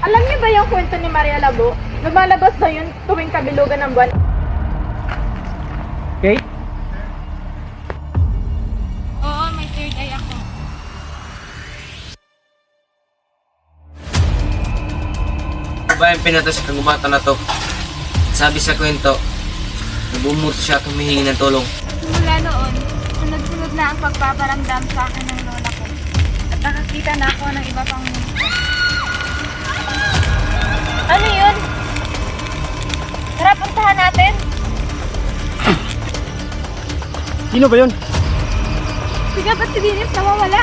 Alam niyo ba yung kwento ni Maria Labo? Lumalabas daw yun tuwing kabilugan ng buwan. Kate? Oo, may third eye ako. Ano ba yung pinatas ng bata na to? Sabi sa kwento, nabumuto siya at humihingi ng tulong. Simula noon, sunod-sunod na ang pagpaparamdam sa akin ng lola ko. At nakakita na ako ng iba pang multo. Ano yun? Tara, puntahan natin. Sino ba yun? Sige, ba't si Dennis nawawala?